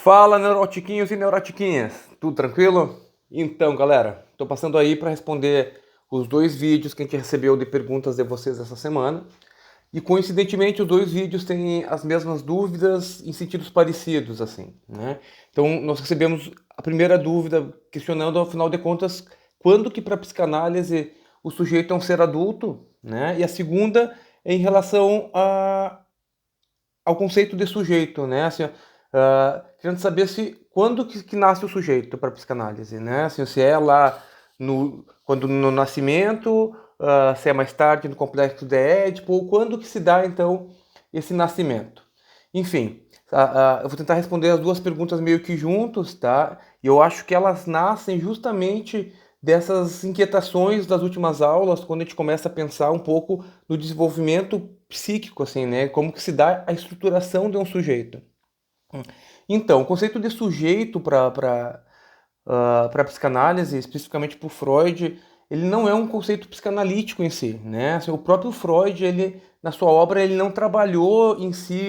Fala, neurotiquinhos e neurotiquinhas, tudo tranquilo? Então, galera, tô passando aí para responder os dois vídeos que a gente recebeu de perguntas de vocês essa semana. E coincidentemente, os dois vídeos têm as mesmas dúvidas em sentidos parecidos, assim, né? Então, nós recebemos a primeira dúvida questionando, afinal de contas, quando que para psicanálise o sujeito é um ser adulto, né? E a segunda é em relação ao conceito de sujeito, né? Assim, querendo saber se quando que nasce o sujeito para psicanálise, né? Assim, se é lá quando no nascimento, se é mais tarde no complexo de Édipo, ou quando que se dá então esse nascimento. Enfim, eu vou tentar responder as duas perguntas meio que juntos, tá? E eu acho que elas nascem justamente dessas inquietações das últimas aulas, quando a gente começa a pensar um pouco no desenvolvimento psíquico, assim, né? Como que se dá a estruturação de um sujeito. Então, o conceito de sujeito para a psicanálise, especificamente para o Freud, ele não é um conceito psicanalítico em si, né? Assim, o próprio Freud, ele na sua obra, ele não trabalhou em si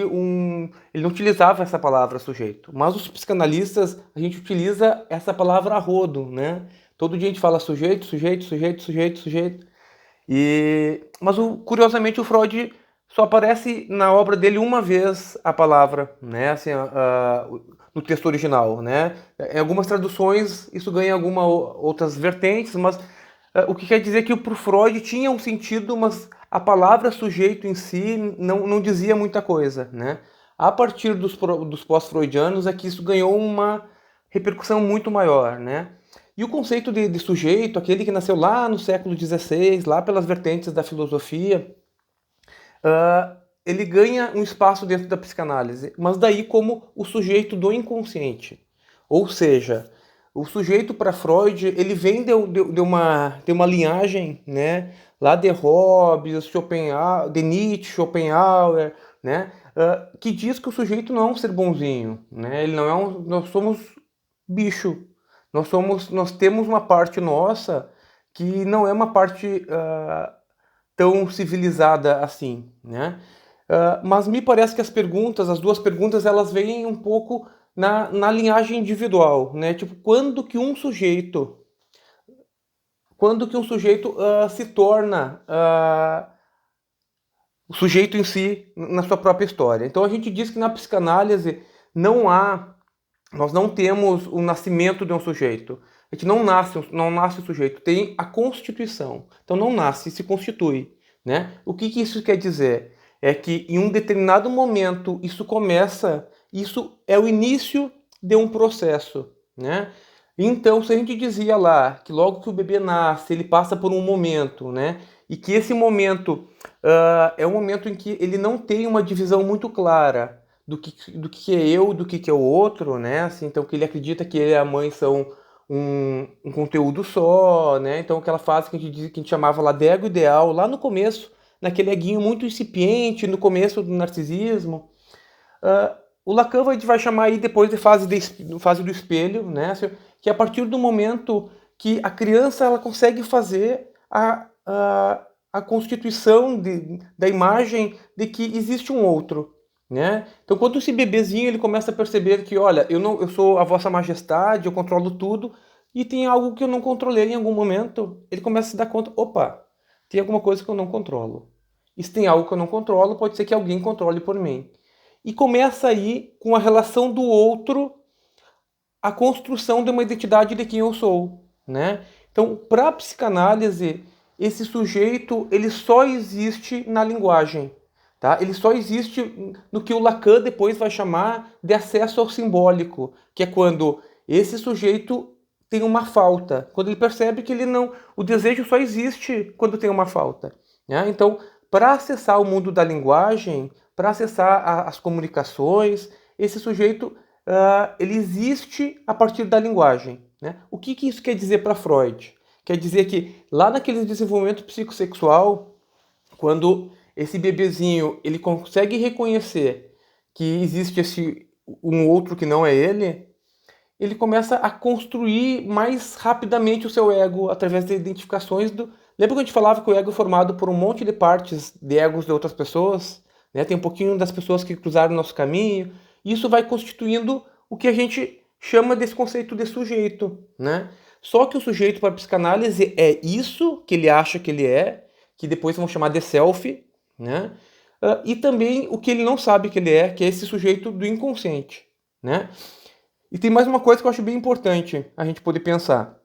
ele não utilizava essa palavra sujeito, mas os psicanalistas, a gente utiliza essa palavra a rodo, né? Todo dia a gente fala sujeito, sujeito, sujeito, sujeito, sujeito. Mas curiosamente o Freud só aparece na obra dele uma vez a palavra, né? Assim, no texto original, né? Em algumas traduções isso ganha outras vertentes, mas o que quer dizer que para o Freud tinha um sentido, mas a palavra sujeito em si não dizia muita coisa, né? A partir dos pós-freudianos é que isso ganhou uma repercussão muito maior, né? E o conceito de sujeito, aquele que nasceu lá no século XVI, lá pelas vertentes da filosofia, ele ganha um espaço dentro da psicanálise, mas daí como o sujeito do inconsciente. Ou seja, o sujeito para Freud, ele vem de uma linhagem, né, lá de Hobbes, Schopenhauer, de Nietzsche, Schopenhauer, né, que diz que o sujeito não é um ser bonzinho, né, ele não é nós somos bicho, nós temos uma parte nossa que não é uma parte tão civilizada assim, né? Mas me parece que as duas perguntas, elas vêm um pouco na linhagem individual, né? Tipo, quando que um sujeito se torna o sujeito em si na sua própria história. Então a gente diz que na psicanálise nós não temos o nascimento de um sujeito. A gente não nasce o sujeito, tem a constituição. Então não nasce, se constitui, né? O que isso quer dizer? É que em um determinado momento isso é o início de um processo, né? Então, se a gente dizia lá que logo que o bebê nasce, ele passa por um momento, né? E que esse momento é um momento em que ele não tem uma divisão muito clara do que é eu, do que é o outro, né? Assim, então que ele acredita que ele e a mãe são um conteúdo só, né? Então aquela fase que a gente chamava lá de ego ideal, lá no começo, naquele eguinho muito incipiente, no começo do narcisismo. O Lacan a gente vai chamar aí depois de fase do espelho, né? Que é a partir do momento que a criança ela consegue fazer a constituição da imagem de que existe um outro, né? Então, quando esse bebezinho ele começa a perceber que, olha, eu sou a vossa majestade, eu controlo tudo, e tem algo que eu não controlei em algum momento, ele começa a se dar conta, opa, tem alguma coisa que eu não controlo. E se tem algo que eu não controlo, pode ser que alguém controle por mim. E começa aí, com a relação do outro, a construção de uma identidade de quem eu sou, né? Então, para a psicanálise, esse sujeito ele só existe na linguagem, tá? Ele só existe no que o Lacan depois vai chamar de acesso ao simbólico, que é quando esse sujeito tem uma falta, quando ele percebe que ele não, o desejo só existe quando tem uma falta, né? Então, para acessar o mundo da linguagem, para acessar as comunicações, esse sujeito ele existe a partir da linguagem, né? O que isso quer dizer para Freud? Quer dizer que lá naquele desenvolvimento psicossexual, quando esse bebezinho ele consegue reconhecer que existe um outro que não é ele começa a construir mais rapidamente o seu ego através de identificações do... Lembra que a gente falava que o ego é formado por um monte de partes de egos de outras pessoas? Né? Tem um pouquinho das pessoas que cruzaram o nosso caminho. E isso vai constituindo o que a gente chama desse conceito de sujeito, né? Só que o sujeito para a psicanálise é isso que ele acha que ele é, que depois vão chamar de self, né? E também o que ele não sabe que ele é, que é esse sujeito do inconsciente, né? E tem mais uma coisa que eu acho bem importante a gente poder pensar,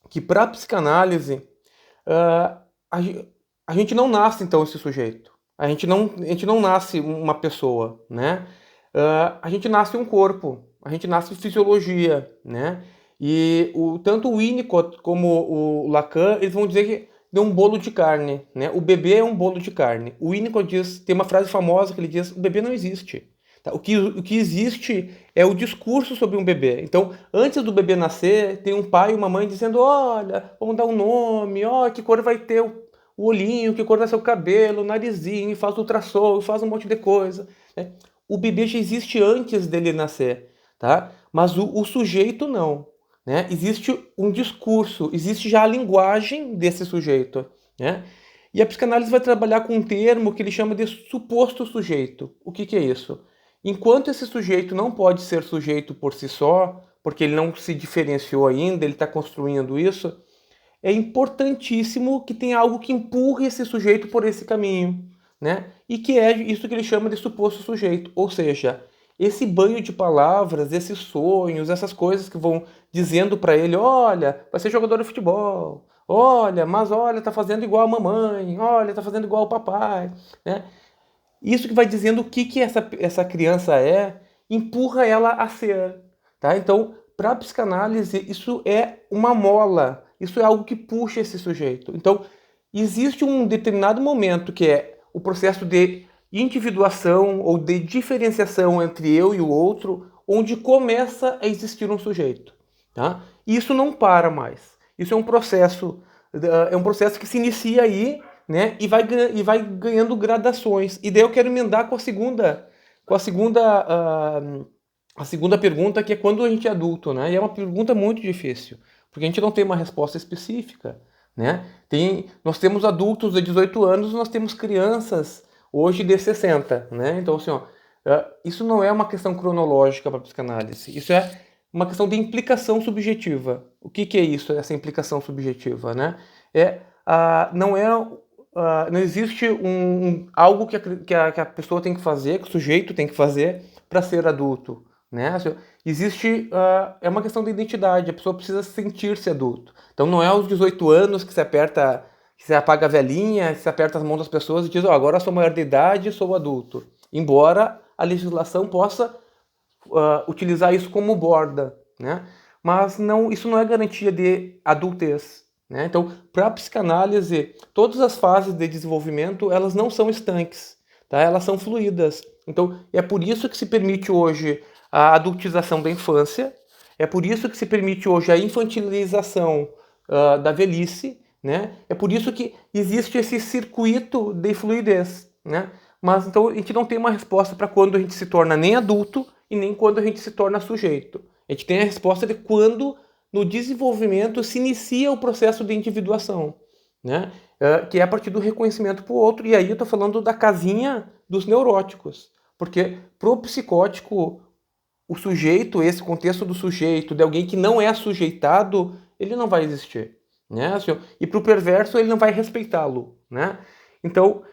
que para a psicanálise, uh, a, a gente não nasce então esse sujeito, a gente não nasce uma pessoa, né? A gente nasce um corpo, a gente nasce fisiologia, né? E tanto o Winnicott como o Lacan, eles vão dizer que é um bolo de carne, né? O bebê é um bolo de carne. O Winnicott diz, tem uma frase famosa que ele diz, o bebê não existe. Tá? O que existe é o discurso sobre um bebê. Então, antes do bebê nascer, tem um pai e uma mãe dizendo, olha, vamos dar um nome, ó, que cor vai ter o olhinho, que cor vai ser o cabelo, o narizinho, faz ultrassom, faz um monte de coisa, né? O bebê já existe antes dele nascer, tá? Mas o sujeito não, né? Existe um discurso, existe já a linguagem desse sujeito, né? E a psicanálise vai trabalhar com um termo que ele chama de suposto sujeito. O que é isso? Enquanto esse sujeito não pode ser sujeito por si só, porque ele não se diferenciou ainda, ele está construindo isso, é importantíssimo que tenha algo que empurre esse sujeito por esse caminho, né? E que é isso que ele chama de suposto sujeito, ou seja, esse banho de palavras, esses sonhos, essas coisas que vão dizendo para ele, olha, vai ser jogador de futebol, olha, tá fazendo igual a mamãe, olha, tá fazendo igual ao papai, né? Isso que vai dizendo o que essa criança é, empurra ela a ser, tá? Então, para a psicanálise, isso é uma mola, isso é algo que puxa esse sujeito. Então, existe um determinado momento que é o processo de individuação ou de diferenciação entre eu e o outro, onde começa a existir um sujeito, tá? E isso não para mais. Isso é um processo que se inicia aí, né? E vai ganhando gradações. E daí eu quero emendar com a segunda pergunta, que é quando a gente é adulto, né? E é uma pergunta muito difícil, porque a gente não tem uma resposta específica, né? Nós temos adultos de 18 anos, nós temos crianças hoje de 60, né? Então, assim, ó, isso não é uma questão cronológica para a psicanálise, isso é uma questão de implicação subjetiva. O que é isso, essa implicação subjetiva, né? Não existe algo que a pessoa tem que fazer, que o sujeito tem que fazer para ser adulto, né? Assim, é uma questão de identidade, a pessoa precisa sentir-se adulto. Então não é aos 18 anos que você apaga a velhinha, que você aperta as mãos das pessoas e diz, agora eu sou maior de idade, sou adulto. Embora a legislação possa utilizar isso como borda, né? Mas isso não é garantia de adultez, né? Então, para a psicanálise, todas as fases de desenvolvimento, elas não são estanques, tá? Elas são fluídas. Então, é por isso que se permite hoje a adultização da infância, é por isso que se permite hoje a infantilização da velhice, né? É por isso que existe esse circuito de fluidez, né? Mas então a gente não tem uma resposta para quando a gente se torna nem adulto e nem quando a gente se torna sujeito. A gente tem a resposta de quando no desenvolvimento se inicia o processo de individuação, né? Que é a partir do reconhecimento para o outro. E aí eu estou falando da casinha dos neuróticos. Porque para o psicótico, o sujeito, esse contexto do sujeito, de alguém que não é sujeitado, ele não vai existir, né? E para o perverso, ele não vai respeitá-lo, né? Então,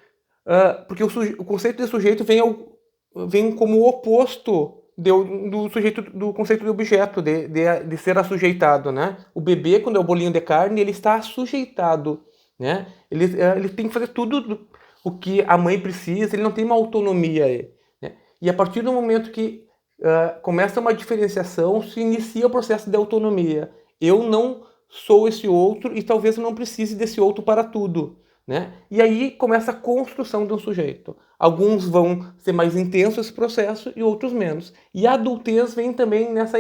porque o conceito de sujeito vem como o oposto do sujeito, do conceito de objeto, de ser assujeitado, né? O bebê, quando é o bolinho de carne, ele está assujeitado, né? Ele tem que fazer tudo o que a mãe precisa, ele não tem uma autonomia, né? E a partir do momento que começa uma diferenciação, se inicia o processo de autonomia. Eu não sou esse outro e talvez eu não precise desse outro para tudo, né? E aí começa a construção de um sujeito. Alguns vão ser mais intenso esse processo e outros menos. E a adultez vem também nessa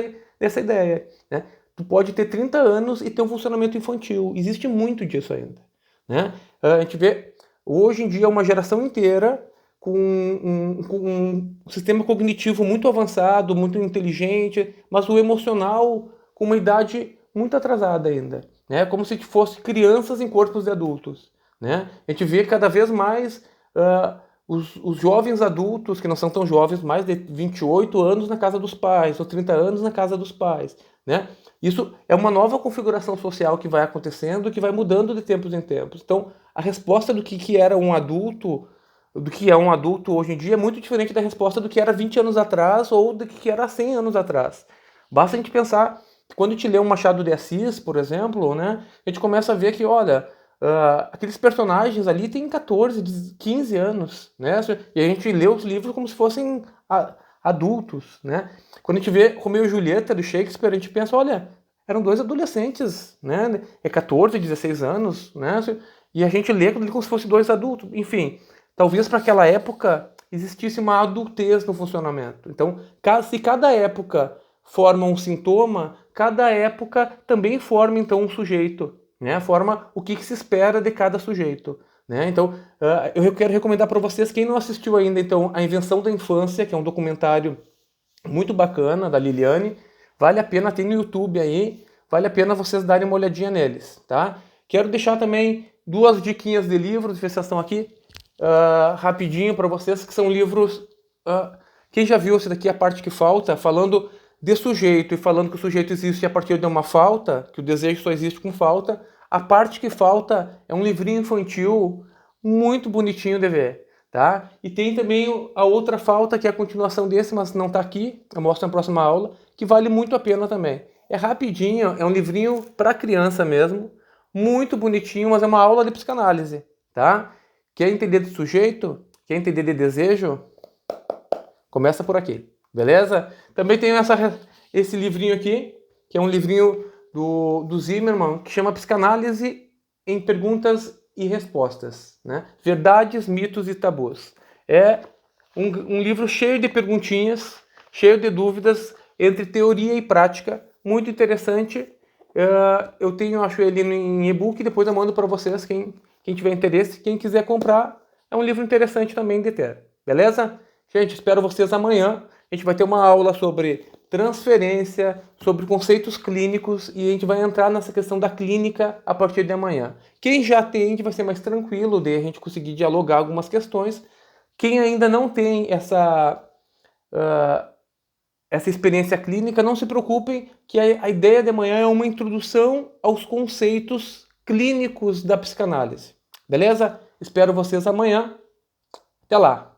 ideia, né? Tu pode ter 30 anos e ter um funcionamento infantil. Existe muito disso ainda, né? A gente vê hoje em dia uma geração inteira com um sistema cognitivo muito avançado, muito inteligente, mas o emocional com uma idade muito atrasada ainda, né? Como se fossem crianças em corpos de adultos, né? A gente vê cada vez mais os jovens adultos, que não são tão jovens, mais de 28 anos na casa dos pais, ou 30 anos na casa dos pais, né? Isso é uma nova configuração social que vai acontecendo, que vai mudando de tempos em tempos. Então, a resposta do que era um adulto, do que é um adulto hoje em dia, é muito diferente da resposta do que era 20 anos atrás ou do que era 100 anos atrás. Basta a gente pensar, quando a gente lê um Machado de Assis, por exemplo, né, a gente começa a ver que, olha, aqueles personagens ali têm 14, 15 anos, né? E a gente lê os livros como se fossem adultos, né? Quando a gente vê Romeu e Julieta do Shakespeare, a gente pensa, olha, eram dois adolescentes, né? É 14, 16 anos, né? E a gente lê como se fossem dois adultos. Enfim, talvez para aquela época existisse uma adultez no funcionamento. Então, se cada época forma um sintoma, cada época também forma então um sujeito, né? Forma o que se espera de cada sujeito, né? Então, eu quero recomendar para vocês, quem não assistiu ainda, então, A Invenção da Infância, que é um documentário muito bacana da Liliane, vale a pena, tem no YouTube aí, vale a pena vocês darem uma olhadinha neles, tá? Quero deixar também duas diquinhas de livros, deixa eu ver se estão aqui, rapidinho para vocês, que são livros, quem já viu esse daqui, A Parte que Falta, falando de sujeito e falando que o sujeito existe a partir de uma falta, que o desejo só existe com falta. A Parte que Falta é um livrinho infantil muito bonitinho de ver, tá? E tem também a outra falta, que é a continuação desse, mas não está aqui, eu mostro na próxima aula, que vale muito a pena também. É rapidinho, é um livrinho para criança mesmo, muito bonitinho, mas é uma aula de psicanálise, tá? Quer entender de sujeito? Quer entender de desejo? Começa por aqui, beleza? Também tenho esse livrinho aqui, que é um livrinho do Zimmermann, que chama Psicanálise em Perguntas e Respostas, né? Verdades, Mitos e Tabus. É um livro cheio de perguntinhas, cheio de dúvidas, entre teoria e prática, muito interessante. Eu acho ele em e-book, depois eu mando para vocês, quem tiver interesse. Quem quiser comprar, é um livro interessante também de ter, beleza? Gente, espero vocês amanhã. A gente vai ter uma aula sobre transferência, sobre conceitos clínicos, e a gente vai entrar nessa questão da clínica a partir de amanhã. Quem já tem, vai ser mais tranquilo de a gente conseguir dialogar algumas questões. Quem ainda não tem essa experiência clínica, não se preocupem, que a ideia de amanhã é uma introdução aos conceitos clínicos da psicanálise. Beleza? Espero vocês amanhã. Até lá!